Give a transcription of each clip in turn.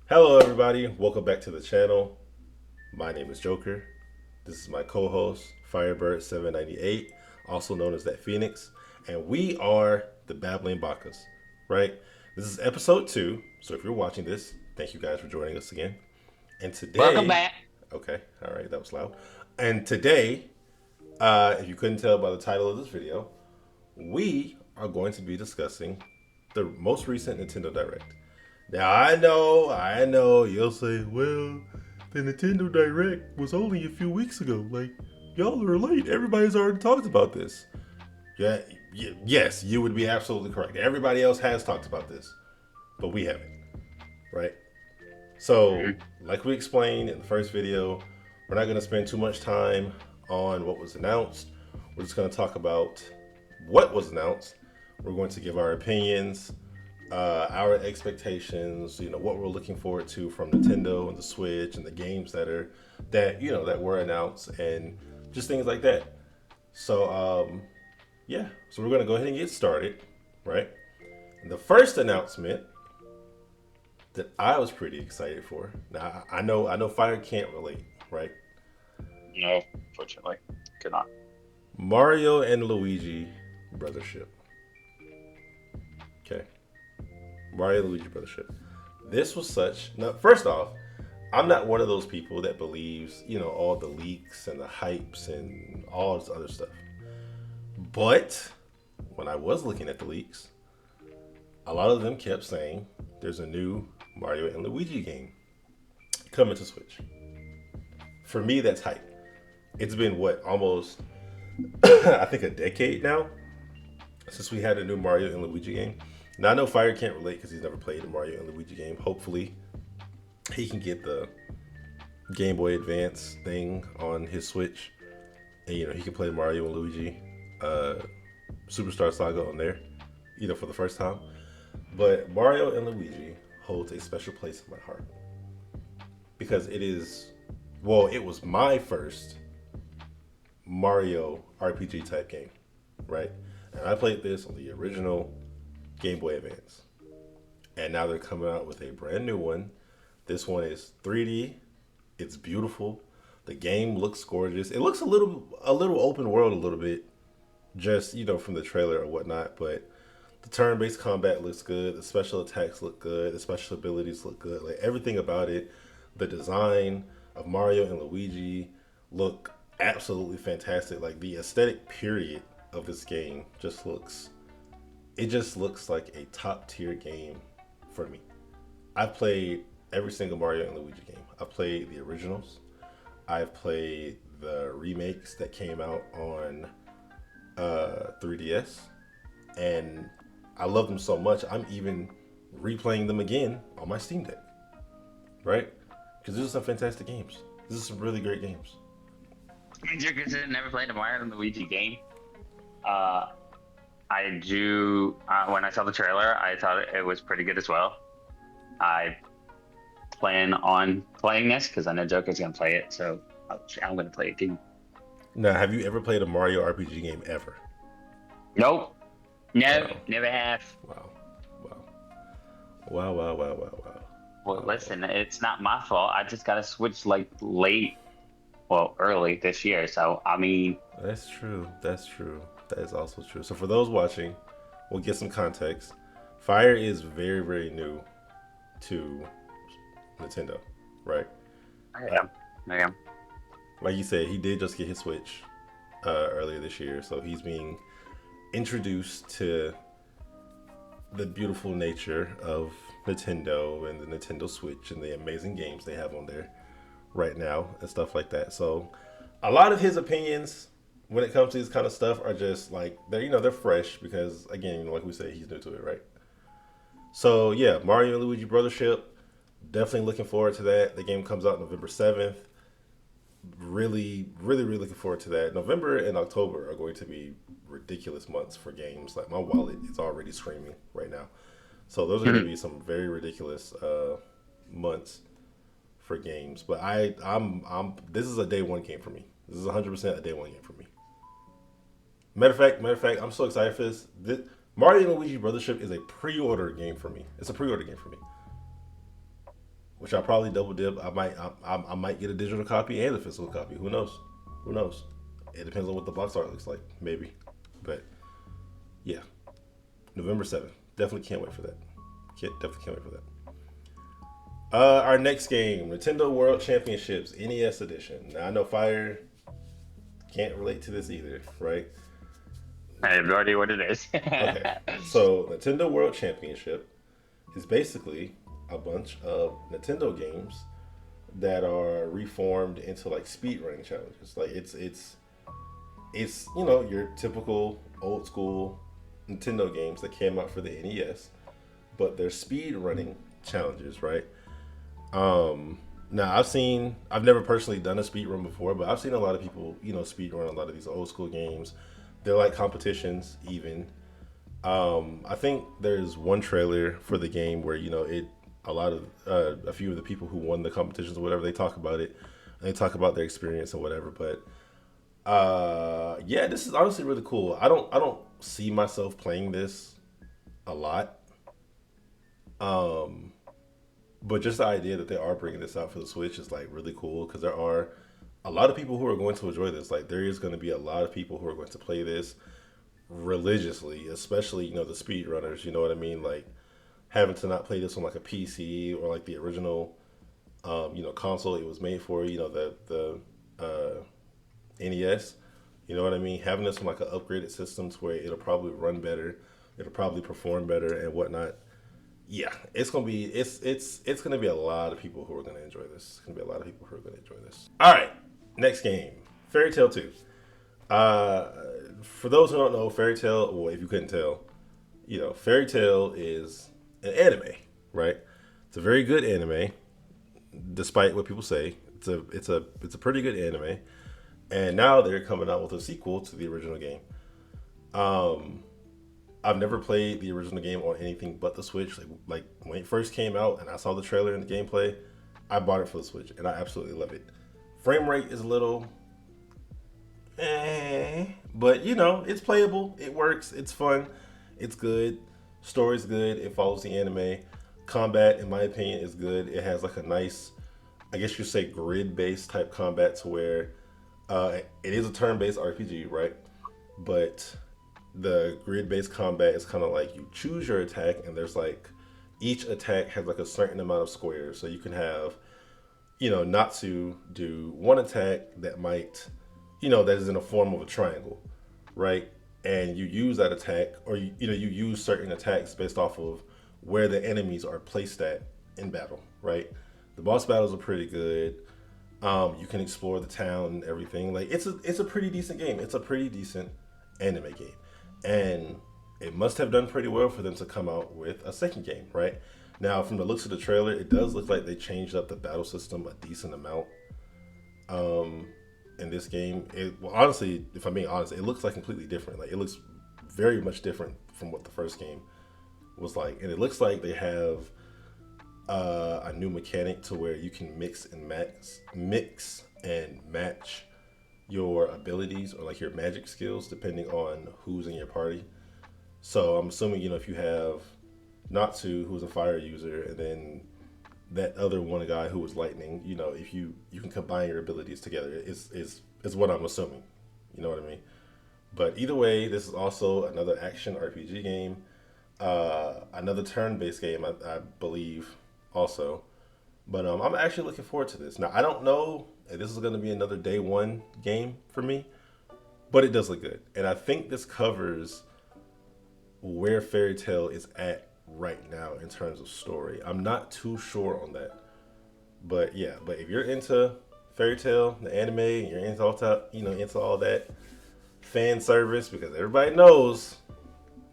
Hello, everybody. Welcome back to the channel. My name is Joker. This is my co-host Firebird798, also known as that Phoenix, and we are the Babbling Bakas. Right? This is episode 2. So if you're watching this, thank you guys for joining us again. And Welcome today, back. okay, all right, that was loud. And today, if you couldn't tell by the title of this video, we are going to be discussing the most recent Nintendo Direct. Now I know, you'll say, well, the Nintendo Direct was only a few weeks ago. Like, y'all are late. Everybody's already talked about this. Yeah, yes, you would be absolutely correct. Everybody else has talked about this, but we haven't, right? So, Mhm. like we explained in the first video, we're not going to spend too much time on what was announced. We're just going to talk about what was announced. We're going to give our opinions, our expectations, what we're looking forward to from Nintendo and the Switch and the games that were announced and just things like that. So yeah, so we're gonna go ahead and get started, right? And the first announcement that I was pretty excited for. Now I know Fire can't relate, right? No, fortunately, could not. Mario and Luigi Brothership. Okay, Mario and Luigi Brothership. This was such. Now, first off, I'm not one of those people that believes, all the leaks and the hypes and all this other stuff. But when I was looking at the leaks, a lot of them kept saying there's a new Mario and Luigi game coming to Switch. For me, that's hype. It's been what, almost, I think, a decade now since we had a new Mario and Luigi game. Now, I know Fire can't relate because he's never played a Mario and Luigi game. Hopefully, he can get the Game Boy Advance thing on his Switch, and he can play Mario and Luigi uh, Superstar Saga on there, for the first time. But Mario and Luigi holds a special place in my heart because it was my first Mario RPG type game, right? And I played this on the original Game Boy Advance, and now they're coming out with a brand new one. This one is 3D. It's beautiful. The game looks gorgeous. It looks a little open world a little bit, just from the trailer or whatnot. But the turn-based combat looks good. The special attacks look good. The special abilities look good. Like everything about it, the design of Mario and Luigi look absolutely fantastic. Like the aesthetic period of this game just looks like a top tier game for me. I've played every single Mario and Luigi game. I've played the originals. I've played the remakes that came out on 3DS, and I love them so much. I'm even replaying them again on my Steam Deck, right? Because these are some fantastic games. These are some really great games. You're considered never played a Mario and Luigi game. Uh, I do. When I saw the trailer, I thought it was pretty good as well. I plan on playing this because I know Joker's gonna play it, so I'm gonna play it too. Now, have you ever played a Mario RPG game ever? Nope, no, Wow, never have. wow, wow, wow, wow, wow, wow, wow, Well, wow, wow. listen, it's not my fault. I just got a Switch like late, well, early this year. So I mean, That's true. That's true. That is also true. So for those watching, we'll get some context. Fire is very, very new to Nintendo, right? I Uh, am, I am. like you said, he did just get his Switch earlier this year, so he's being introduced to the beautiful nature of Nintendo and the Nintendo Switch and the amazing games they have on there right now and stuff like that. So a lot of his opinions when it comes to this kind of stuff are just like they're fresh because again, like we said, he's new to it, right? So yeah, Mario and Luigi Brothership. Definitely looking forward to that. The game comes out November 7th. Really, really, really looking forward to that. November and October are going to be ridiculous months for games. Like my wallet is already screaming right now. So those are going to be some very ridiculous months for games. But I'm this is a day one game for me. This is 100% a day one game for me. Matter of fact, I'm so excited for this Mario and Luigi Brothership is a pre-order game for me. It's a pre-order game for me, which I'll probably double dip. I might get a digital copy and a physical copy. Who knows? Who knows? It depends on what the box art looks like, maybe. But yeah, November 7th. Definitely can't wait for that. Definitely can't wait for that. Our next game, Nintendo World Championships NES Edition. Now I know Fire can't relate to this either, right? I have no idea what it is. Okay, so Nintendo World Championship is basically a bunch of Nintendo games that are reformed into like speedrunning challenges. Like it's your typical old school Nintendo games that came out for the NES, but they're speedrunning challenges, right? Now I've never personally done a speed run before, but I've seen a lot of people, speed run a lot of these old school games. They're like competitions even. I think there's one trailer for the game where, a few of the people who won the competitions or whatever, they talk about it and they talk about their experience or whatever. But, yeah, this is honestly really cool. I don't see myself playing this a lot. But just the idea that they are bringing this out for the Switch is like really cool because there are a lot of people who are going to enjoy this. Like there is going to be a lot of people who are going to play this religiously, especially the speedrunners. You know what I mean? Like having to not play this on like a PC or like the original, console it was made for. The NES. You know what I mean? Having this on like an upgraded system to where it'll probably run better, it'll probably perform better and whatnot. Yeah, it's gonna be a lot of people who are gonna enjoy this. It's gonna be a lot of people who are gonna enjoy this. All right, next game, Fairy Tail 2. For those who don't know, Fairy Tail, well, if you couldn't tell, Fairy Tail is an anime, right? It's a very good anime, despite what people say. It's a pretty good anime, and now they're coming out with a sequel to the original game. I've never played the original game on anything but the Switch. Like when it first came out and I saw the trailer and the gameplay, I bought it for the Switch and I absolutely love it. Frame rate is a little but it's playable, it works, it's fun, it's good, story's good, it follows the anime. Combat, in my opinion, is good. It has like a nice, I guess you say grid-based type combat to where it is a turn-based RPG, right? But the grid-based combat is kind of like you choose your attack and there's like each attack has like a certain amount of squares, so you can have Natsu do one attack that might that is in the form of a triangle, right? And you use that attack or you use certain attacks based off of where the enemies are placed at in battle, right? The boss battles are pretty good. You can explore the town and everything. Like it's a pretty decent game. It's a pretty decent anime game. And it must have done pretty well for them to come out with a second game, right? Now, from the looks of the trailer, it does look like they changed up the battle system a decent amount. In this game, honestly, if I'm being honest, it looks like completely different. Like it looks very much different from what the first game was like, and it looks like they have a new mechanic to where you can mix and match your abilities or like your magic skills depending on who's in your party. So I'm assuming if you have Natsu, who's a fire user, and then that other one guy who was lightning, if you can combine your abilities together is what I'm assuming. You know what I mean? But either way, this is also another action RPG game, another turn-based game, I believe, also. But I'm actually looking forward to this. Now I don't know if this is going to be another day one game for me, but it does look good, and I think this covers where Fairy Tail is at right now in terms of story. I'm not too sure on that, but yeah. But if you're into Fairy Tail, the anime, and you're into all that fan service, because everybody knows,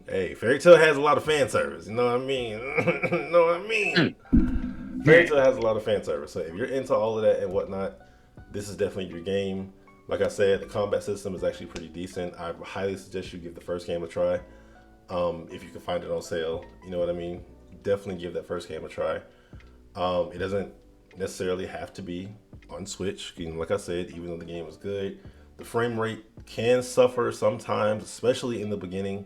hey, Fairy Tail has a lot of fan service. You know what I mean? You know what I mean? Fairy Tail has a lot of fan service. So if you're into all of that and whatnot, this is definitely your game. Like I said, the combat system is actually pretty decent. I highly suggest you give the first game a try. If you can find it on sale, you know what I mean? Definitely give that first game a try. It doesn't necessarily have to be on Switch. Like I said, even though the game is good, the frame rate can suffer sometimes, especially in the beginning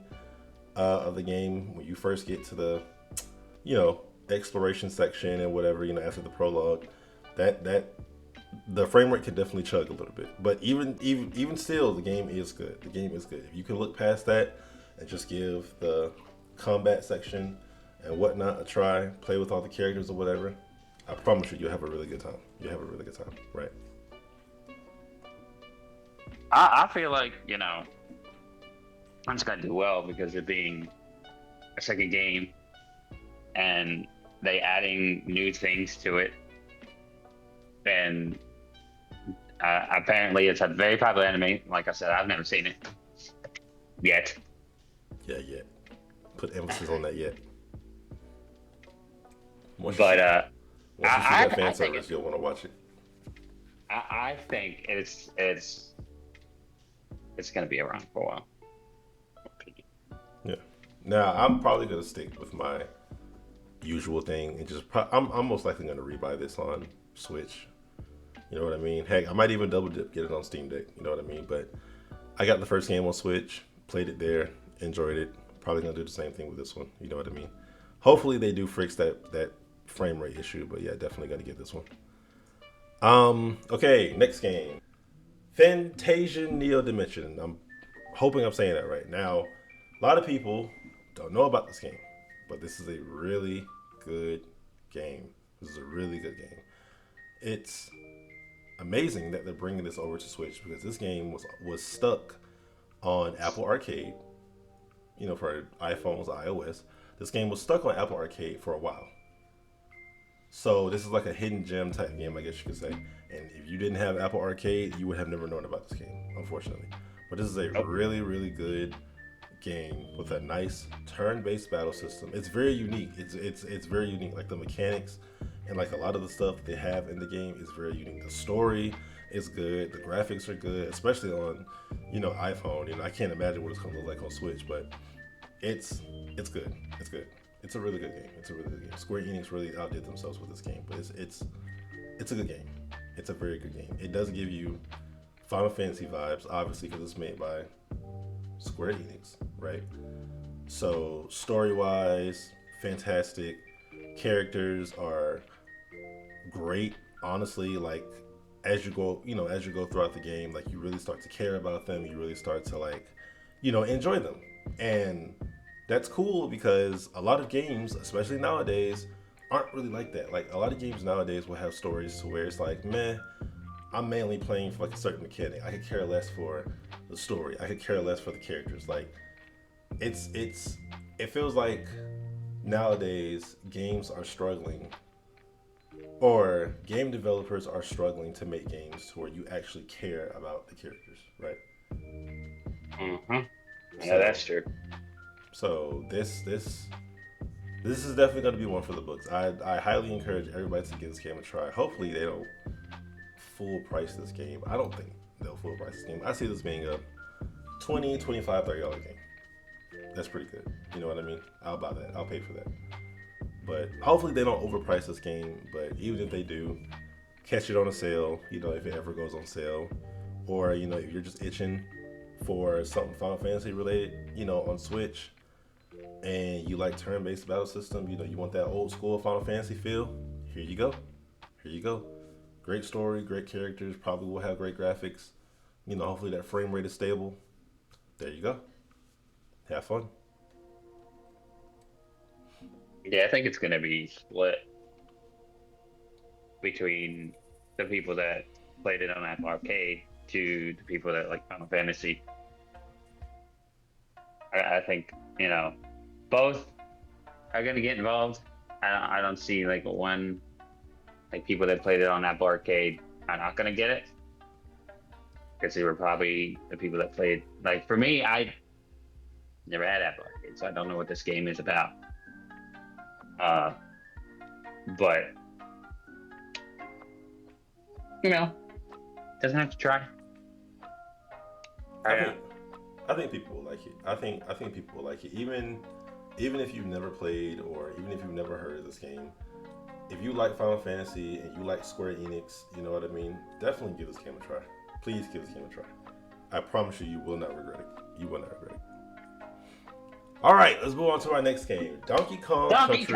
of the game when you first get to the exploration section and whatever, after the prologue, that the frame rate can definitely chug a little bit. But even still, the game is good. The game is good. If you can look past that and just give the combat section and whatnot a try, play with all the characters or whatever, I promise you'll have a really good time. You'll have a really good time, right? I feel like, I'm just gonna do well because it being a second game and they adding new things to it. And apparently it's a very popular anime. Like I said, I've never seen it yet. Yeah, yeah. Put emphasis on that yet. Once But you see that fan I think service, you'll want to watch it. I think it's gonna be around for a while. Yeah. Now I'm probably gonna stick with my usual thing and just I'm most likely gonna rebuy this on Switch. You know what I mean? Heck, I might even double dip, get it on Steam Deck. You know what I mean? But I got the first game on Switch, played it there, enjoyed it. Probably gonna do the same thing with this one. You know what I mean? Hopefully they do fix that frame rate issue. But yeah, definitely gonna get this one. Okay, next game, Fantasian Neo Dimension. I'm hoping I'm saying that right. Now, a lot of people don't know about this game, but this is a really good game. This is a really good game. It's amazing that they're bringing this over to Switch because this game was stuck on Apple Arcade, for iPhones, iOS. This game was stuck on Apple Arcade for a while. So this is like a hidden gem type game, I guess you could say. And if you didn't have Apple Arcade, you would have never known about this game, unfortunately. But this is a really, really good game with a nice turn-based battle system. It's very unique. It's very unique. Like the mechanics and like a lot of the stuff they have in the game is very unique. The story is good. The graphics are good, especially on iPhone. I can't imagine what it's gonna look like on Switch, but it's good. It's good. It's a really good game. It's a really good game. Square Enix really outdid themselves with this game, but it's a good game. It's a very good game. It does give you Final Fantasy vibes, obviously, because it's made by Square Enix, right? So story-wise, fantastic. Characters are great. Honestly, like as you go throughout the game, like you really start to care about them. You really start to enjoy them, and that's cool because a lot of games, especially nowadays, aren't really like that. Like a lot of games nowadays will have stories to where it's like, meh, I'm mainly playing for like a certain mechanic. I could care less for the story. I could care less for the characters. Like it feels like nowadays games are struggling, or game developers are struggling to make games to where you actually care about the characters, right? Mm-hmm. Yeah, that's true. So this is definitely going to be one for the books. I highly encourage everybody to give this game a try. Hopefully they don't full price this game. I don't think they'll full price this game. I see this being a $20, $25, $30 game. That's pretty good. You know what I mean? I'll buy that. I'll pay for that. But hopefully they don't overprice this game. But even if they do, catch it on a sale, if it ever goes on sale. Or, if you're just itching for something Final Fantasy related, on Switch, and you like turn-based battle system, you want that old school Final Fantasy feel, here you go. Here you go. Great story, great characters, probably will have great graphics. Hopefully that frame rate is stable. There you go. Have fun. Yeah, I think it's gonna be split between the people that played it on Apple Arcade to the people that like Final Fantasy. I think both are gonna get involved. I don't see like people that played it on Apple Arcade are not gonna get it because they were probably the people that played. Like for me, I never had Apple Arcade, so I don't know what this game is about. But doesn't have to try. I think people will like it. I think people will like it. Even if you've never played or even if you've never heard of this game, if you like Final Fantasy and you like Square Enix, you know what I mean? Definitely give this game a try. Please give this game a try. I promise you, you will not regret it. You will not regret it. All right, let's move on to our next game, Donkey Kong Country.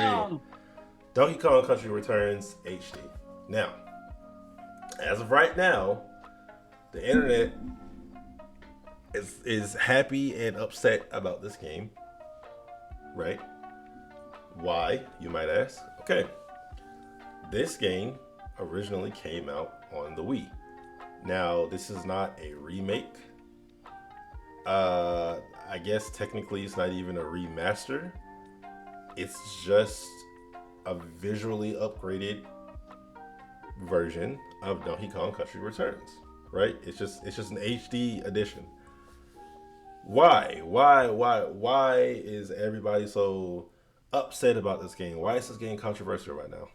Donkey Kong Country Returns HD. Now, as of right now, the internet is happy and upset about this game, right? Why, you might ask? Okay, this game originally came out on the Wii. Now, this is not a remake. I guess technically it's not even a remaster. It's just a visually upgraded version of Donkey Kong Country Returns, right? It's just an HD edition. Why is everybody so upset about this game? Why is this game controversial right now?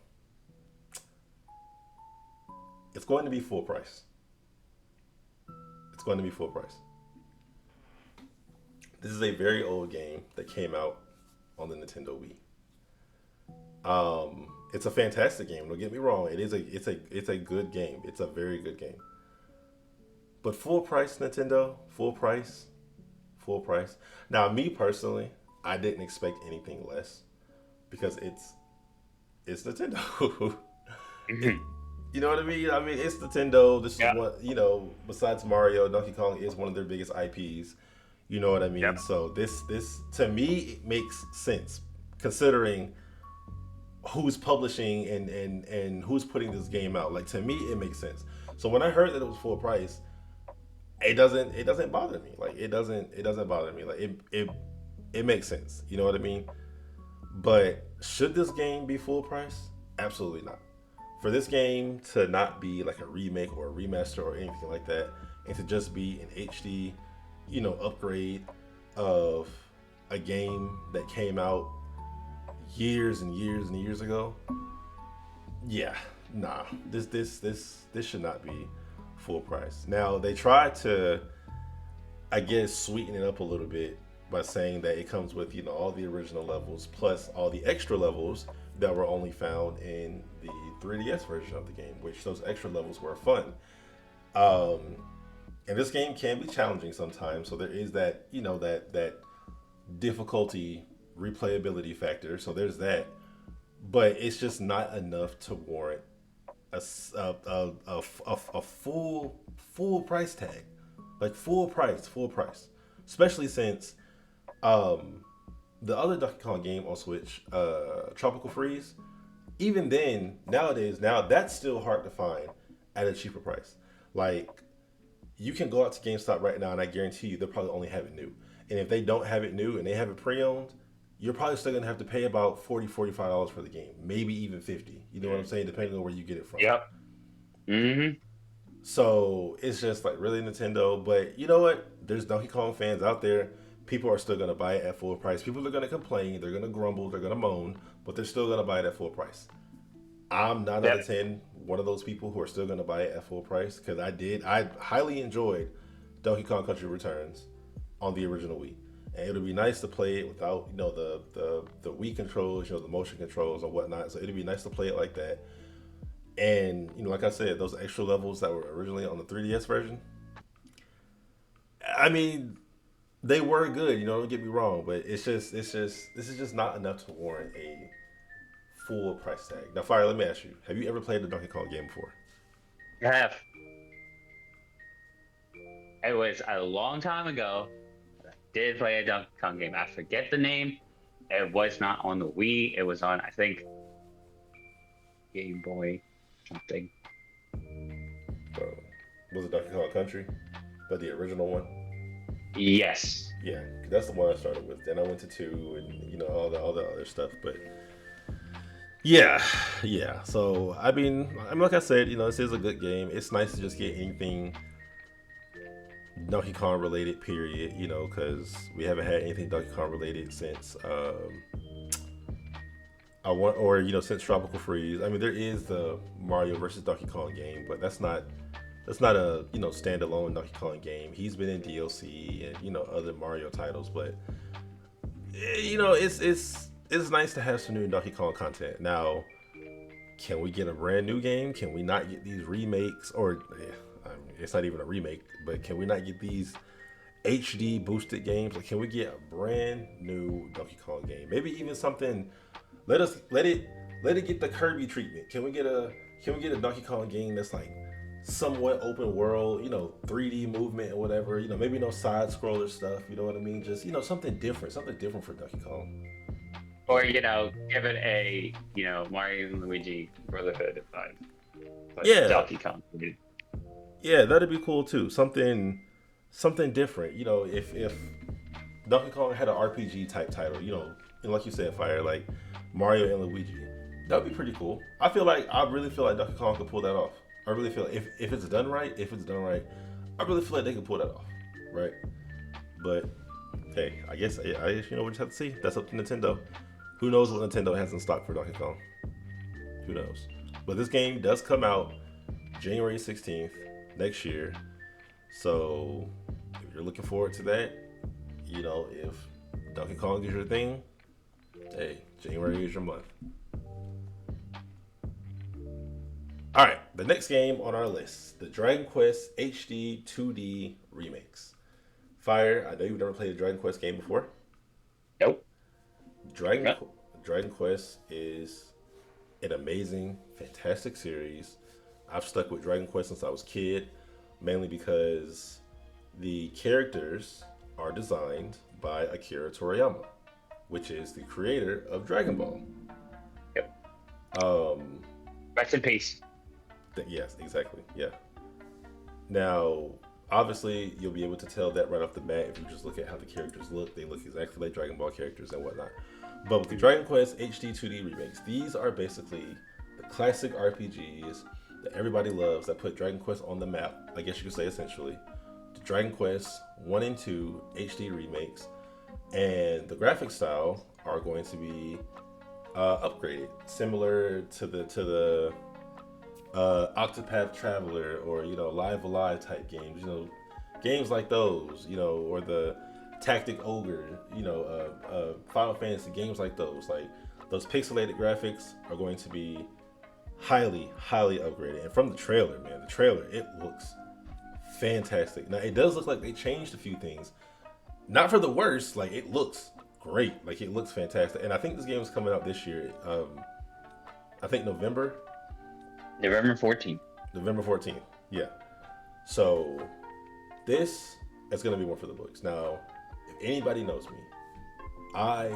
It's going to be full price. It's going to be full price. This is a very old game that came out on the Nintendo Wii. It's a fantastic game. Don't get me wrong. It's a good game. It's a very good game. But full price Nintendo, full price. Now, me personally, I didn't expect anything less because it's Nintendo. it, you know what I mean? I mean, it's Nintendo. This is Yeah. what besides Mario, Donkey Kong is one of their biggest IPs. You know what I mean? Yep. So this to me it makes sense considering who's publishing and who's putting this game out. Like to me, it makes sense. So when I heard that it was full price, it doesn't bother me. Like it doesn't bother me. Like it makes sense. You know what I mean? But should this game be full price? Absolutely not. For this game to not be like a remake or a remaster or anything like that, and to just be an HD, upgrade of a game that came out years and years and years ago. Yeah, nah. This should not be full price. Now they tried to, I guess, sweeten it up a little bit by saying that it comes with all the original levels plus all the extra levels that were only found in the 3DS version of the game, which those extra levels were fun. Um, and this game can be challenging sometimes, so there is that that difficulty replayability factor. So there's that, but it's just not enough to warrant a full price tag, like full price, especially since the other Donkey Kong game on Switch, Tropical Freeze, even then nowadays now that's still hard to find at a cheaper price. Like you can go out to GameStop right now and I guarantee you they'll probably only have it new. And if they don't have it new and they have it pre-owned, you're probably still gonna have to pay about $40, $45 for the game, maybe even 50. You know what I'm saying? Depending on where you get it from. Yep. Mm-hmm. So it's just like really Nintendo, but you know what? There's Donkey Kong fans out there. People are still gonna buy it at full price. People are gonna complain, they're gonna grumble, they're gonna moan, but they're still gonna buy it at full price. I'm 9 out of 10 one of those people who are still gonna buy it at full price because I highly enjoyed Donkey Kong Country Returns on the original Wii. And it'll be nice to play it without the Wii controls, the motion controls and whatnot. So it'll be nice to play it like that. And like I said, those extra levels that were originally on the 3DS version, I mean, they were good. Don't get me wrong, but this is just not enough to warrant a full price tag. Now, Fire, let me ask you: have you ever played the Donkey Kong game before? I have. It was a long time ago. I did play a Donkey Kong game. I forget the name. It was not on the Wii. It was on, I think, Game Boy something. Uh, was it Donkey Kong Country, but the original one? Yes. Yeah, that's the one I started with. Then I went to 2, and all the other stuff. But yeah. So I mean, like I said, this is a good game. It's nice to just get anything Donkey Kong related, period. Because we haven't had anything Donkey Kong related since since Tropical Freeze. I mean, there is the Mario versus Donkey Kong game, but that's not a standalone Donkey Kong game. He's been in DLC and other Mario titles, but it's nice to have some new Donkey Kong content. Now, can we get a brand new game? Can we not get these remakes? Or I mean, it's not even a remake, but can we not get these HD boosted games? Like, can we get a brand new Donkey Kong game? Maybe even something. Let it let it get the Kirby treatment. Can we get a Donkey Kong game that's like somewhat open world, 3D movement or whatever, maybe no side scroller stuff, you know what I mean? Just, something different for Donkey Kong. Or give it a Mario and Luigi Brotherhood vibe, but Yeah, Donkey Kong. yeah, that'd be cool too. Something different. If Donkey Kong had an RPG type title, and like you said, Fire, like Mario and Luigi, that'd be pretty cool. I really feel like Donkey Kong could pull that off. I really feel like if it's done right, I really feel like they could pull that off, right? But hey, I guess we just have to see. That's up to Nintendo. Who knows what Nintendo has in stock for Donkey Kong? Who knows? But this game does come out January 16th next year. So if you're looking forward to that, if Donkey Kong is your thing, hey, January is your month. All right, the next game on our list, the Dragon Quest HD 2D remakes. Fire, I know you've never played a Dragon Quest game before. Nope. Dragon No. Dragon Quest is an amazing, fantastic series. I've stuck with Dragon Quest since I was a kid, mainly because the characters are designed by Akira Toriyama, which is the creator of Dragon Ball. Yep. Um, Rest in peace. yes, exactly. Yeah. Now, obviously, you'll be able to tell that right off the bat if you just look at how the characters look. They look exactly like Dragon Ball characters and whatnot. But with the Dragon Quest HD 2D remakes, these are basically the classic RPGs that everybody loves that put Dragon Quest on the map, I guess you could say essentially. The Dragon Quest 1 and 2 HD remakes, and the graphic style are going to be upgraded, similar to the Octopath Traveler or Live Alive type games, games like those, or the Tactic Ogre, Final Fantasy games like those pixelated graphics are going to be highly, highly upgraded. And from the trailer, man, it looks fantastic. Now it does look like they changed a few things, not for the worse. Like it looks great, like it looks fantastic. And I think this game is coming out this year. I think November 14th. November 14th. Yeah. So this is going to be one for the books. Now, if anybody knows me, I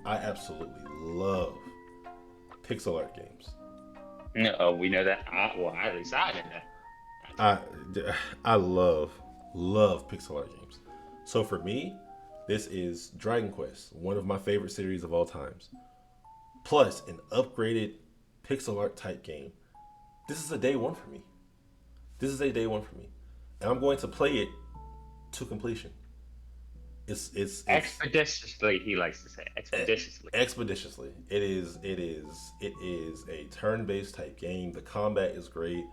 absolutely love pixel art games. No, we know that. At least I know that. I love pixel art games. So for me, this is Dragon Quest, one of my favorite series of all times. Plus an upgraded pixel art type game. This is a day one for me. And I'm going to play it to completion. It's Expeditiously, he likes to say. Expeditiously. It is a turn-based type game. The combat is great.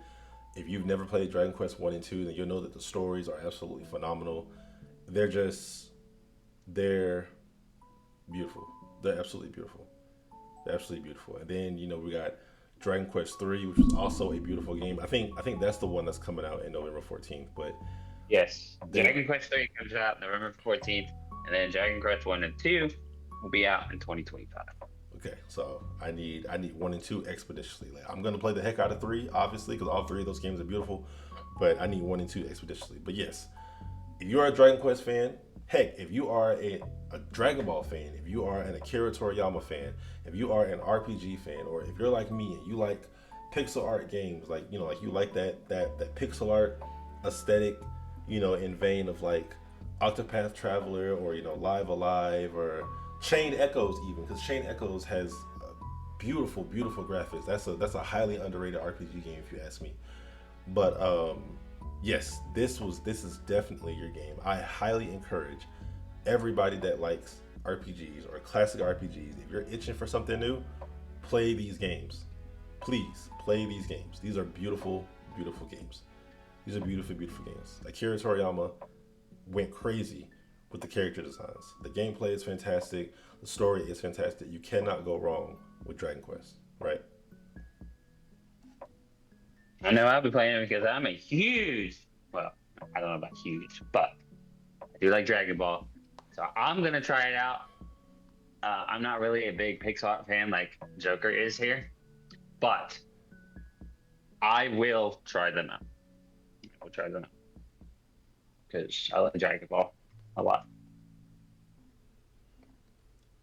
If you've never played Dragon Quest 1 and 2, then you'll know that the stories are absolutely phenomenal. They're beautiful. They're absolutely beautiful. And then, we got Dragon Quest 3, which was also a beautiful game. I think that's the one that's coming out in November 14th, but yes. Dragon Quest 3 comes out November 14th, and then Dragon Quest 1 and 2 will be out in 2025. Okay, so I need 1 and 2 expeditiously. Like, I'm gonna play the heck out of 3, obviously, because all 3 of those games are beautiful. But I need 1 and 2 expeditiously. But yes, if you are a Dragon Quest fan, heck, if you are a Dragon Ball fan, if you are an Akira Toriyama fan, if you are an RPG fan, or if you're like me and you like pixel art games, like you like that pixel art aesthetic, in vein of like Octopath Traveler or Live Alive or Chain Echoes, even because Chain Echoes has beautiful graphics. That's a highly underrated RPG game if you ask me. But yes, this is definitely your game. I highly encourage everybody that likes RPGs or classic RPGs, if you're itching for something new, play these games. Please play these games. These are beautiful games. These are beautiful games. Akira Toriyama went crazy with the character designs. The gameplay is fantastic. The story is fantastic. You cannot go wrong with Dragon Quest, right? I know I'll be playing it because I'm a huge, well, I don't know about huge, but I do like Dragon Ball. So I'm going to try it out. I'm not really a big Pixar fan like Joker is here, but I will try them out. I will try them out because I like Dragon Ball a lot.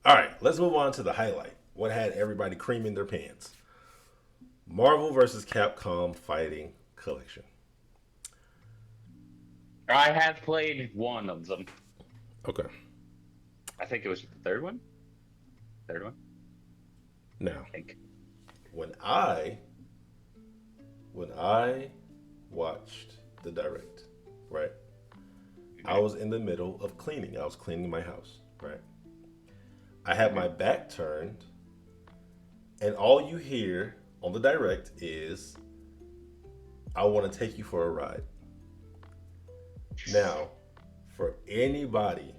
All right, let's move on to the highlight. What had everybody creaming their pants? Marvel vs. Capcom Fighting Collection. I have played one of them. Okay. I think it was the third one. Third one, Now, I think. when I when I watched the direct, right? I was in the middle of cleaning. I was cleaning my house, right? I had my back turned, and all you hear on the direct is, "I want to take you for a ride." Now, for anybody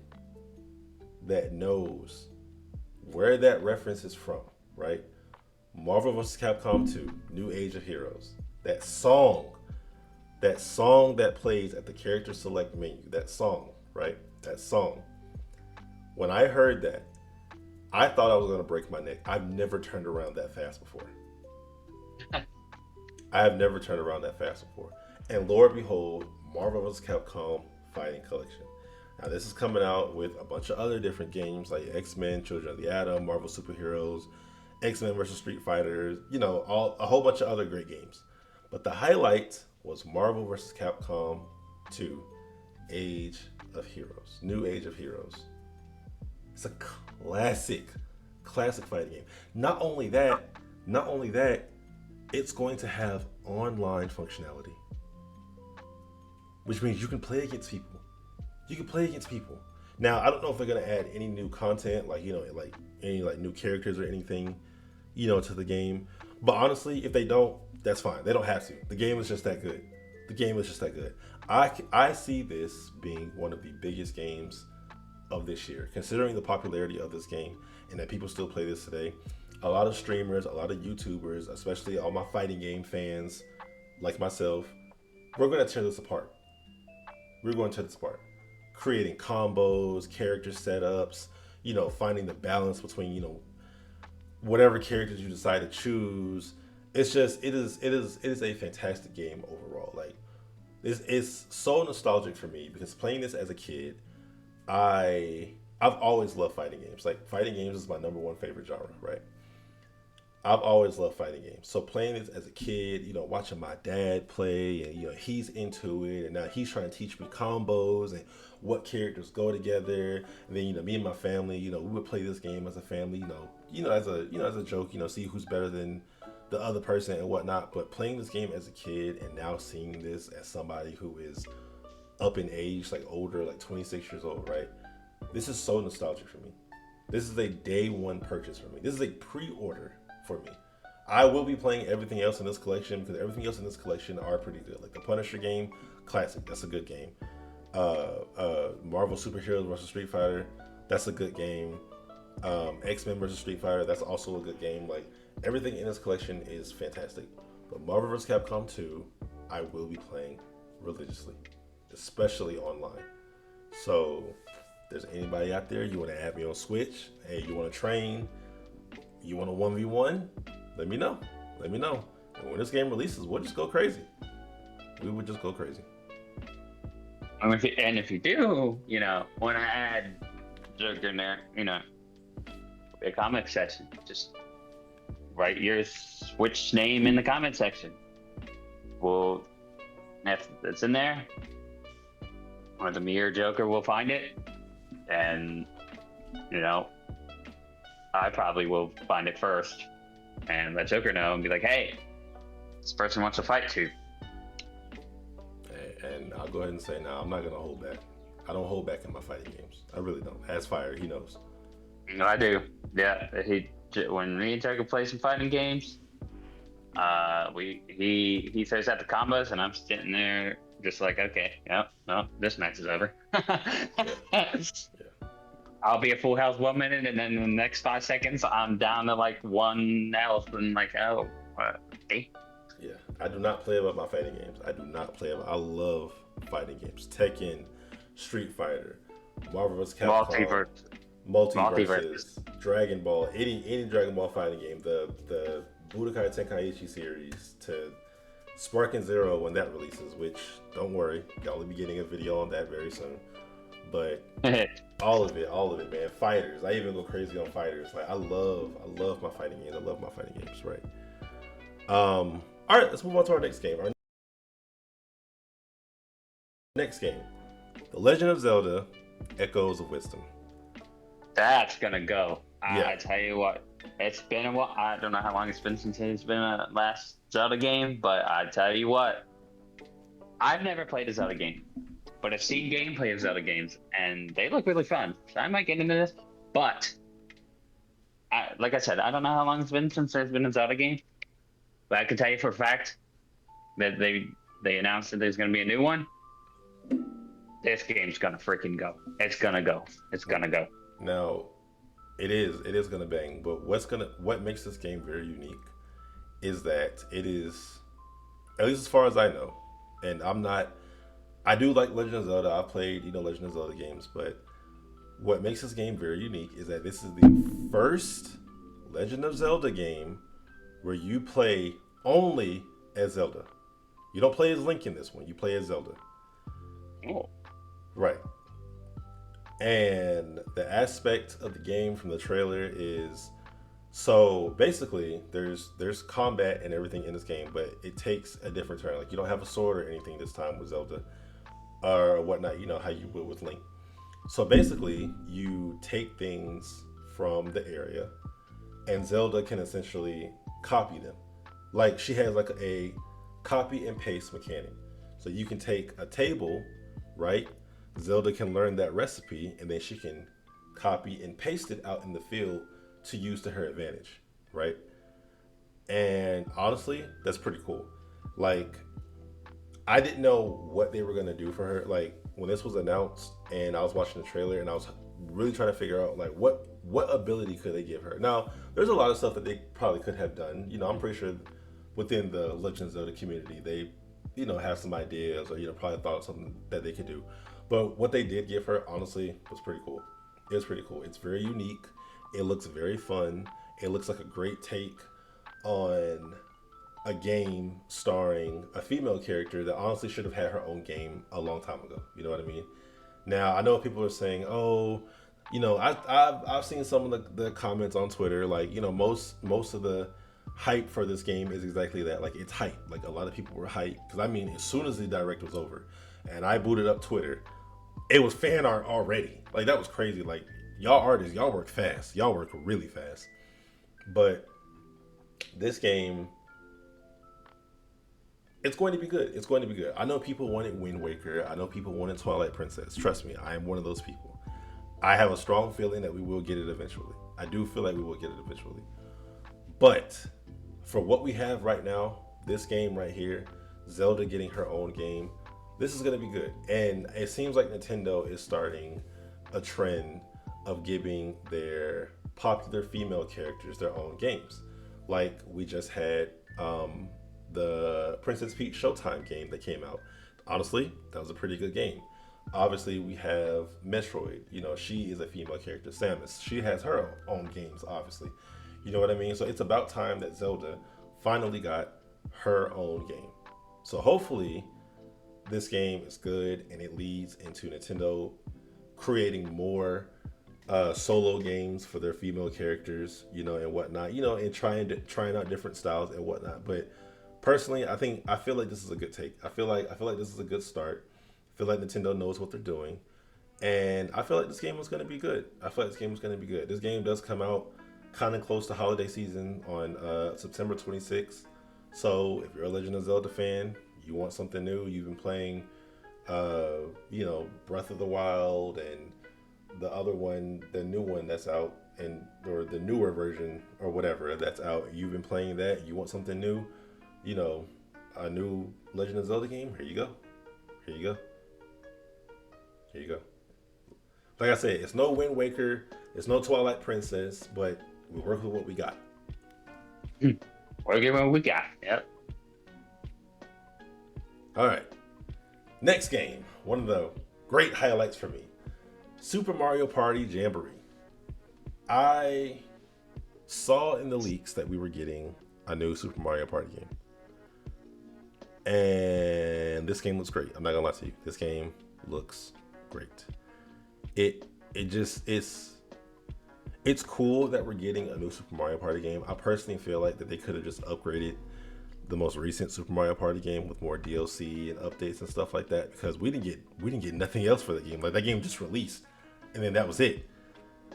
that knows where that reference is from, right? Marvel vs. Capcom 2, New Age of Heroes. That song that plays at the character select menu, that song, right? That song. When I heard that, I thought I was going to break my neck. I've never turned around that fast before. I have never turned around that fast before. And Lord behold, Marvel vs. Capcom Fighting Collection. Now this is coming out with a bunch of other different games like X-Men, Children of the Atom, Marvel Superheroes, X-Men vs. Street Fighter, a whole bunch of other great games. But the highlight was Marvel vs. Capcom 2, Age of Heroes, New Age of Heroes. It's a classic fighting game. Not only that, it's going to have online functionality, which means you can play against people. You can play against people. Now, I don't know if they're gonna add any new content, like like any like new characters or anything, to the game. But honestly, if they don't, that's fine. They don't have to. The game is just that good. The game is just that good. I see this being one of the biggest games of this year, considering the popularity of this game and that people still play this today. A lot of streamers, a lot of YouTubers, especially all my fighting game fans like myself, we're going to tear this apart. We're going to tear this apart. Creating combos, character setups, finding the balance between, whatever characters you decide to choose. It is a fantastic game overall. Like it's so nostalgic for me because playing this as a kid, I've always loved fighting games. Like fighting games is my number one favorite genre, right? I've always loved fighting games. So playing this as a kid, watching my dad play, and he's into it, and now he's trying to teach me combos and what characters go together. And then me and my family, we would play this game as a family, as a joke, see who's better than the other person and whatnot. But playing this game as a kid and now seeing this as somebody who is up in age, like older, like 26 years old, right? This is so nostalgic for me. This is a day one purchase for me. This is a pre-order for me. I will be playing everything else in this collection because everything else in this collection are pretty good. Like the Punisher game, classic. That's a good game. Marvel Superheroes vs. Street Fighter, that's a good game. X-Men vs. Street Fighter, that's also a good game. Like everything in this collection is fantastic. But Marvel vs. Capcom 2, I will be playing religiously, especially online. So, if there's anybody out there, you want to add me on Switch, hey, you want to train, you want a 1v1, let me know. Let me know. And when this game releases, we'll just go crazy. We would just go crazy. And if you do, want to add Joker in there, a comment section, just write your Switch name in the comment section. Well, if it's in there, or the Mirror Joker will find it, and I probably will find it first and let Joker know and be like, hey, this person wants to fight too. And I'll go ahead and say now, I'm not gonna hold back. I don't hold back in my fighting games. I really don't. As Fire, he knows. No, I do. Yeah, when me and Joker play some fighting games, he throws out the combos and I'm sitting there just like, okay, yep, no, this match is over. Yeah. I'll be at full health 1 minute, and then in the next 5 seconds, I'm down to like 1 health, and like, oh, okay. Yeah, I do not play about my fighting games. I love fighting games. Tekken, Street Fighter, Marvel vs. Capcom, Multiverse. Multiverses, Dragon Ball, any Dragon Ball fighting game, the Budokai Tenkaichi series to Sparking Zero when that releases. Which don't worry, y'all will be getting a video on that very soon. But all of it, man. Fighters, I even go crazy on fighters. Like I love my fighting games. I love my fighting games, right? All right, let's move on to our next game. Our next game, The Legend of Zelda: Echoes of Wisdom. That's gonna go. Yeah. I tell you what, it's been a while. I don't know how long it's been since it's been a last Zelda game, but I tell you what, I've never played a Zelda game, but I've seen gameplay of Zelda games, and they look really fun. So I might get into this, but like I said, I don't know how long it's been since there's been a Zelda game, but I can tell you for a fact that they announced that there's gonna be a new one. This game's gonna freaking go. It's gonna go. It's gonna go. Now, it is gonna bang. But what makes this game very unique is that it is, at least as far as I know, and I do like Legend of Zelda. I've played Legend of Zelda games, but what makes this game very unique is that this is the first Legend of Zelda game where you play only as Zelda. You don't play as Link in this one. You play as Zelda. Oh. Right. And the aspect of the game from the trailer is, so basically there's combat and everything in this game, but it takes a different turn. Like you don't have a sword or anything this time with Zelda or whatnot, how you would with Link. So basically you take things from the area and Zelda can essentially copy them. Like she has like a copy and paste mechanic. So you can take a table, right? Zelda can learn that recipe and then she can copy and paste it out in the field to use to her advantage, right? And honestly, that's pretty cool. Like, I didn't know what they were gonna do for her. Like when this was announced and I was watching the trailer and I was really trying to figure out like what ability could they give her. Now, there's a lot of stuff that they probably could have done. I'm pretty sure within the Legend of Zelda community, they have some ideas or probably thought of something that they could do. But what they did give her, honestly, was pretty cool. It was pretty cool. It's very unique. It looks very fun. It looks like a great take on a game starring a female character that honestly should have had her own game a long time ago. You know what I mean? Now, I know people are saying, oh, I've seen some of the comments on Twitter, like, most of the hype for this game is exactly that. Like, it's hype. Like, a lot of people were hyped. Because, I mean, as soon as the direct was over and I booted up Twitter, it was fan art already. Like, that was crazy. Like, y'all artists, y'all work fast. Y'all work really fast. But this game, it's going to be good. It's going to be good. I know people wanted Wind Waker. I know people wanted Twilight Princess. Trust me, I am one of those people. I have a strong feeling that we will get it eventually. I do feel like we will get it eventually. But for what we have right now, this game right here, Zelda getting her own game, this is going to be good. And it seems like Nintendo is starting a trend of giving their popular female characters their own games. Like we just had the Princess Peach Showtime game that came out. Honestly, that was a pretty good game. Obviously, we have Metroid. She is a female character. Samus, she has her own games, obviously. You know what I mean? So it's about time that Zelda finally got her own game. So hopefully this game is good and it leads into Nintendo creating more solo games for their female characters, and whatnot, and trying out different styles and whatnot. But personally, I feel like this is a good take. I feel like this is a good start. I feel like Nintendo knows what they're doing, and I feel like this game was going to be good. This game does come out kind of close to holiday season on September 26th. So if you're a Legend of Zelda fan, you want something new, you've been playing, Breath of the Wild and the other one, the new one that's out, or the newer version or whatever that's out. You've been playing that. You want something new, a new Legend of Zelda game. Here you go. Like I said, it's no Wind Waker, it's no Twilight Princess, but we work with what we got. Working with what we got. Yep. All right. Next game, one of the great highlights for me, Super Mario Party Jamboree. I saw in the leaks that we were getting a new Super Mario Party game. And this game looks great. I'm not gonna lie to you. This game looks great. It just it's cool that we're getting a new Super Mario Party game. I personally feel like that they could have just upgraded the most recent Super Mario Party game with more DLC and updates and stuff like that, because we didn't get nothing else for the game. Like, that game just released, and then that was it.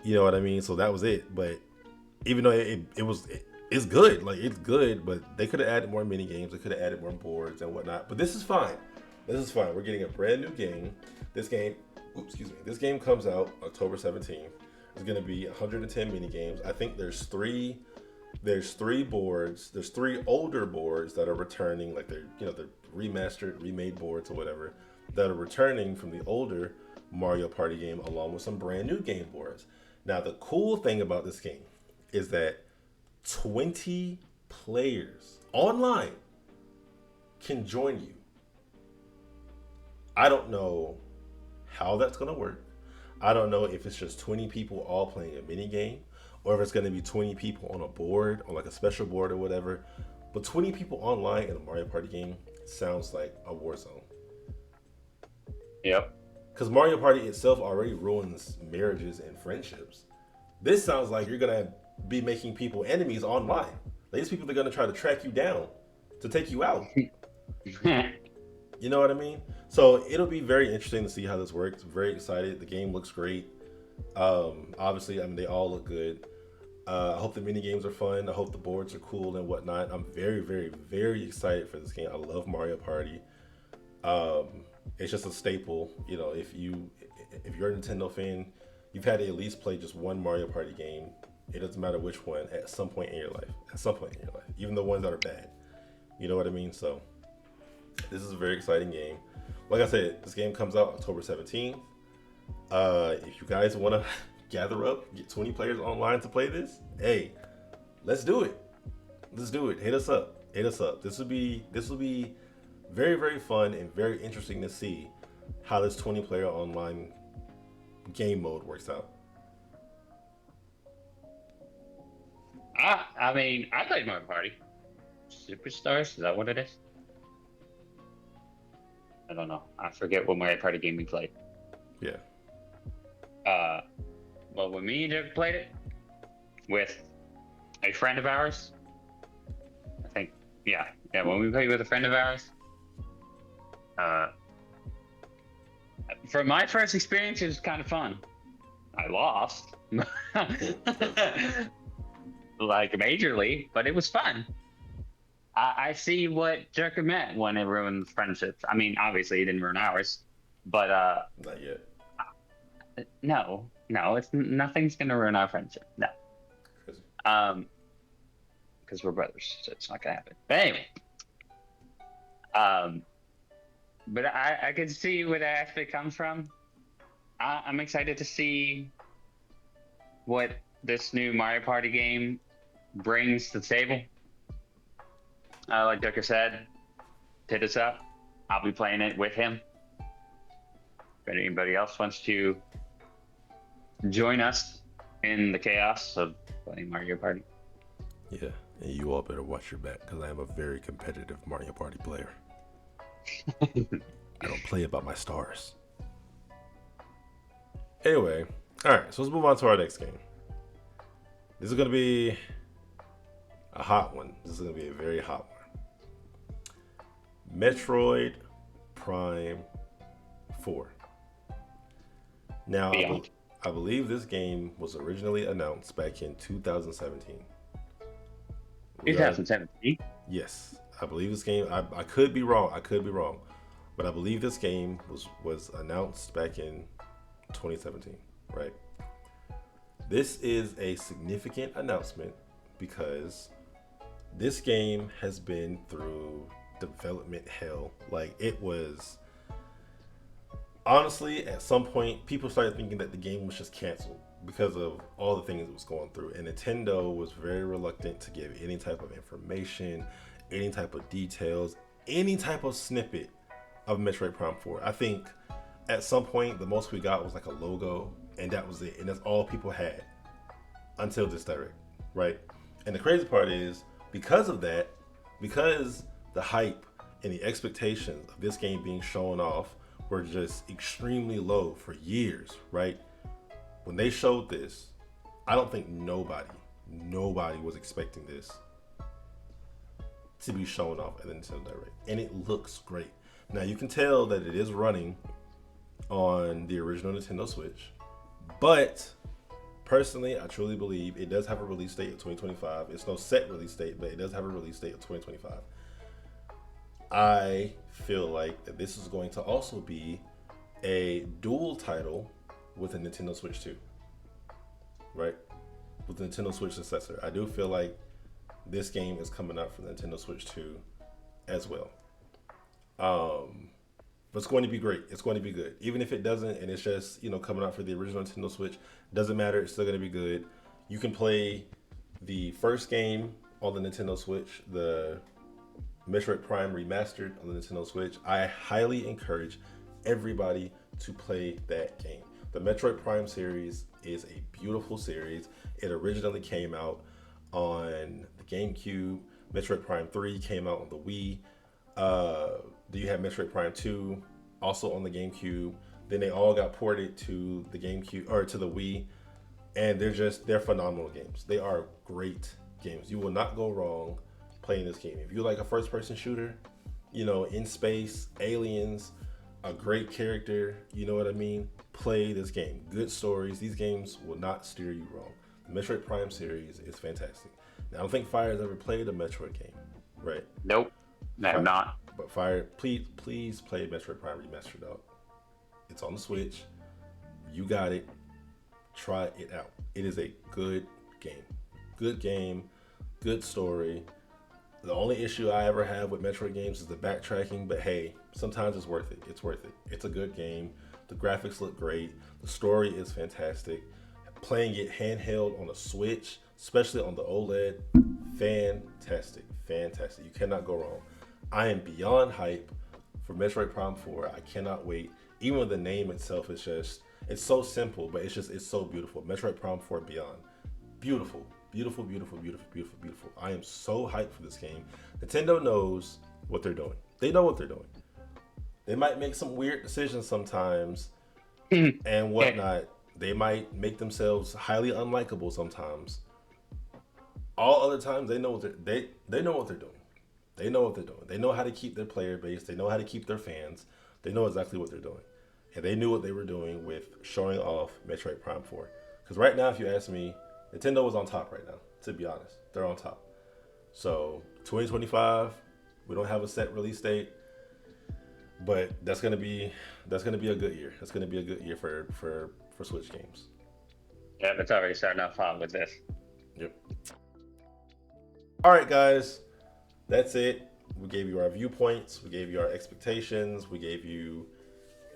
You know what I mean? So that was it. But even though it's good, like, it's good, but they could have added more mini games. They could have added more boards and whatnot. But this is fine. This is fine. We're getting a brand new game. This game, This game comes out October 17th. It's gonna be 110 mini games. I think there's three boards. There's three older boards that are returning, like they're remastered, remade boards or whatever, that are returning from the older Mario Party game, along with some brand new game boards. Now, the cool thing about this game is that 20 players online can join you. I don't know how that's gonna work. I don't know if it's just 20 people all playing a mini game, or if it's going to be 20 people on a board, on like a special board or whatever. But 20 people online in a Mario Party game sounds like a war zone. Yep. Because Mario Party itself already ruins marriages and friendships. This sounds like you're going to be making people enemies online. Like, these people are going to try to track you down to take you out. You know what I mean? So it'll be very interesting to see how this works. I'm very excited. The game looks great. Obviously, I mean, they all look good. I hope the mini games are fun. I hope the boards are cool and whatnot. I'm very, very, very excited for this game. I love Mario Party. It's just a staple. You know, if you're a Nintendo fan, you've had to at least play just one Mario Party game. It doesn't matter which one, at some point in your life. At some point in your life, even the ones that are bad. You know what I mean? So this is a very exciting game. Like I said, this game comes out October 17th. If you guys want to gather up, get 20 players online to play this, hey, let's do it. Let's do it. Hit us up. Hit us up. This will be very, very fun and very interesting to see how this 20-player online game mode works out. I mean, I played Mario Party. Superstars, is that what it is? I don't know. I forget what Mario Party game we played. Yeah. Well, when me and Dirk played it with a friend of ours, I think, yeah, when we played with a friend of ours, for my first experience, it was kind of fun. I lost, like majorly, but it was fun. I see what Dirk meant when it ruins friendships. I mean, obviously, it didn't ruin ours, but Not yet. No, it's nothing's gonna ruin our friendship. No, because we're brothers, so it's not gonna happen. But anyway, but I can see where that actually comes from. I'm excited to see what this new Mario Party game brings to the table. Like Ducker said, hit us up. I'll be playing it with him. If anybody else wants to join us in the chaos of playing Mario Party. Yeah, and you all better watch your back, because I am a very competitive Mario Party player. I don't play about my stars. Anyway, alright, so let's move on to our next game. This is going to be a hot one. This is going to be a very hot one. Metroid Prime 4. Now, I believe this game was originally announced back in 2017. 2017? Yes, I believe this game. I could be wrong. But I believe this game was announced back in 2017. Right. This is a significant announcement because this game has been through development hell. Like, it was, honestly, at some point people started thinking that the game was just canceled because of all the things it was going through, and Nintendo was very reluctant to give any type of information, any type of details, any type of snippet of Metroid Prime 4. I think at some point the most we got was like a logo, and that was it, and that's all people had. until this direct, right? And the crazy part is because of that, because the hype and the expectations of this game being shown off were just extremely low for years, right? When they showed this, I don't think nobody was expecting this to be shown off at the Nintendo Direct. And it looks great. Now you can tell that it is running on the original Nintendo Switch, but personally, I truly believe it does have a release date of 2025. It's no set release date, but it does have a release date of 2025. I feel like that this is going to also be a dual title with a Nintendo Switch 2, right? With the Nintendo Switch successor. I do feel like this game is coming out for the Nintendo Switch 2 as well. But it's going to be great. It's going to be good. Even if it doesn't, and it's just, coming out for the original Nintendo Switch, doesn't matter. It's still going to be good. You can play the first game on the Nintendo Switch, the Metroid Prime Remastered on the Nintendo Switch. I highly encourage everybody to play that game. The Metroid Prime series is a beautiful series. It originally came out on the GameCube. Metroid Prime 3 came out on the Wii. Do you have Metroid Prime 2 also on the GameCube? Then they all got ported to the GameCube or to the Wii, and they're phenomenal games. They are great games. You will not go wrong playing this game. If you like a first-person shooter, in space, aliens, a great character, you know what I mean? Play this game. Good stories. These games will not steer you wrong. The Metroid Prime series is fantastic. Now, I don't think Fire has ever played a Metroid game, right? Nope, I have not. But Fire, please play Metroid Prime Remastered, dog. It's on the Switch. You got it. Try it out. It is a good game. Good game. Good story. The only issue I ever have with Metroid games is the backtracking, but hey, sometimes it's worth it. It's worth it. It's a good game. The graphics look great. The story is fantastic. Playing it handheld on a Switch, especially on the OLED, fantastic. Fantastic. You cannot go wrong. I am beyond hype for Metroid Prime 4. I cannot wait. Even the name itself is just, it's so simple, but it's so beautiful. Metroid Prime 4 Beyond. Beautiful. Beautiful, beautiful, beautiful, beautiful, beautiful. I am so hyped for this game. Nintendo knows what they're doing. They know what they're doing. They might make some weird decisions sometimes and whatnot. They might make themselves highly unlikable sometimes. All other times, they know what they know what they're doing. They know what they're doing. They know how to keep their player base. They know how to keep their fans. They know exactly what they're doing. And they knew what they were doing with showing off Metroid Prime 4. Because right now, if you ask me, Nintendo is on top right now, to be honest. They're on top. So, 2025, we don't have a set release date. But that's gonna be a good year. That's gonna be a good year for Switch games. Yeah, it's already starting off hot with this. Yep. All right, guys. That's it. We gave you our viewpoints. We gave you our expectations. We gave you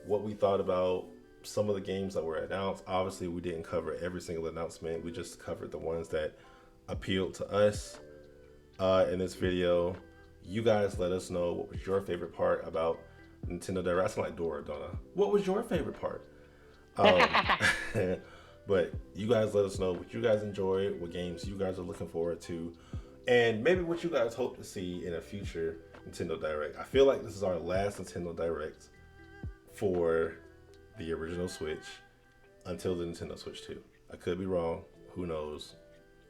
what we thought about some of the games that were announced. Obviously, we didn't cover every single announcement. We just covered the ones that appealed to us in this video. You guys let us know what was your favorite part about Nintendo Direct. I sound like Dora, don't I? What was your favorite part? But you guys let us know what you guys enjoyed, what games you guys are looking forward to, and maybe what you guys hope to see in a future Nintendo Direct. I feel like this is our last Nintendo Direct for the original Switch until the Nintendo Switch 2. I could be wrong. Who knows?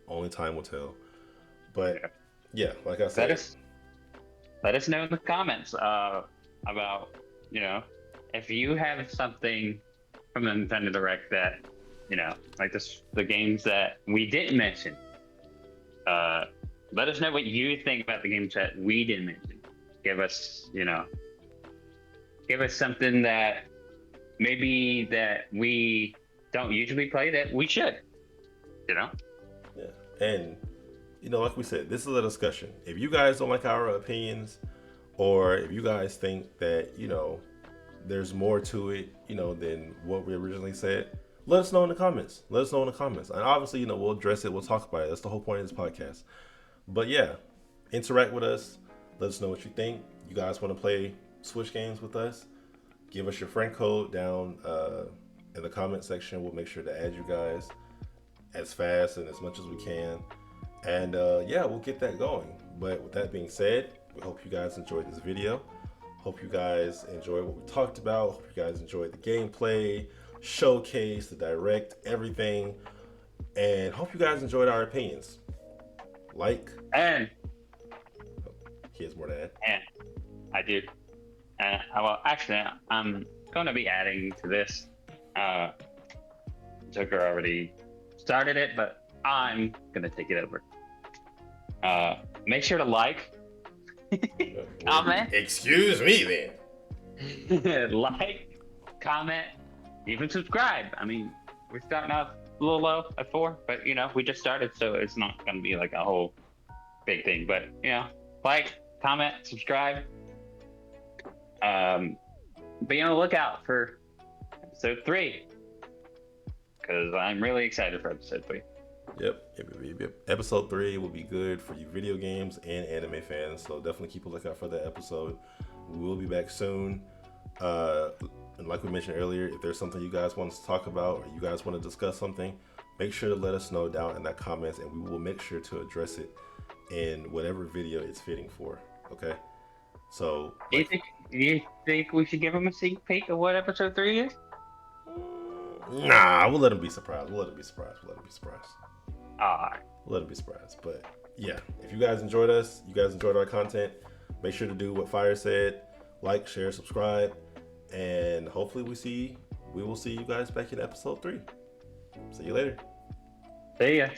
Only time will tell. But yeah, like I said, let us know in the comments about, if you have something from the Nintendo Direct that, like the games that we didn't mention. Let us know what you think about the games that we didn't mention. Give us something that maybe that we don't usually play that we should, Yeah. And, like we said, this is a discussion. If you guys don't like our opinions, or if you guys think that, there's more to it, than what we originally said, let us know in the comments. And obviously, we'll address it. We'll talk about it. That's the whole point of this podcast. But yeah, interact with us. Let us know what you think. You guys want to play Switch games with us? Give us your friend code down in the comment section. We'll make sure to add you guys. as fast and as much as we can. And yeah, we'll get that going. But with that being said, we hope you guys enjoyed this video. Hope you guys enjoyed what we talked about. Hope you guys enjoyed the gameplay, showcase, the direct, everything. And hope you guys enjoyed our opinions. Like. And He has more to add. and I do. Well, actually, I'm going to be adding to this. Joker already started it, but I'm going to take it over. Make sure to like, comment. Excuse me then. Like, comment, even subscribe. I mean, we're starting off a little low at 4, but we just started, so it's not going to be like a whole big thing. But like, comment, subscribe. Be on the lookout for episode 3, because I'm really excited for episode 3. Yep. Episode 3 will be good for you video games and anime fans, so definitely keep a lookout for that episode. We will be back soon. And like we mentioned earlier, if there's something you guys want us to talk about or you guys want to discuss something, make sure to let us know down in the comments, and we will make sure to address it in whatever video it's fitting for. Okay? So, Do you think we should give them a sneak peek of what episode 3 is? Nah, we'll let them be surprised. We'll let them be surprised. Alright. We'll let them be surprised. But yeah, if you guys enjoyed us, you guys enjoyed our content, make sure to do what Fire said. Like, share, subscribe, and hopefully we will see you guys back in episode 3. See you later. See ya.